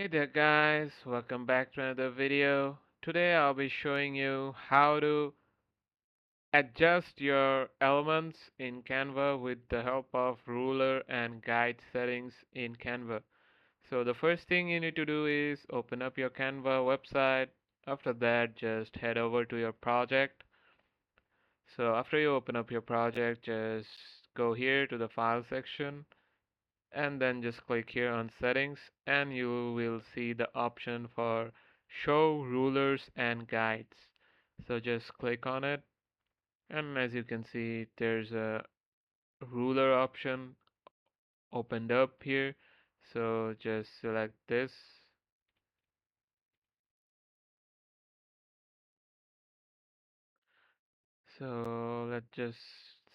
Hey there guys, welcome back to another video. Today I'll be showing you how to adjust your elements in Canva with the help of ruler and guide settings in Canva. So the first thing you need to do is open up your Canva website. After that, just head over to your project. So after you open up your project, just go here to the file section and then just click here on settings and you will see the option for show rulers and guides. So just click on it, and as you can see there's a ruler option opened up here. So just select this. So let's just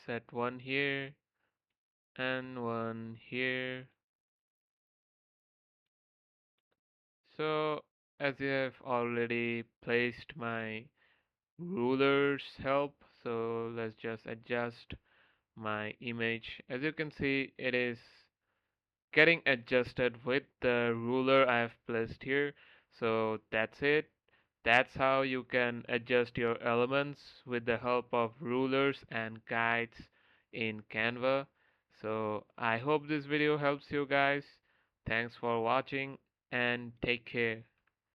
set one here and one here. So as I have already placed my rulers help, so let's just adjust my image. As you can see, it is getting adjusted with the ruler I have placed here. So that's it. That's how you can adjust your elements with the help of rulers and guides in Canva. So I hope this video helps you guys. Thanks for watching and take care.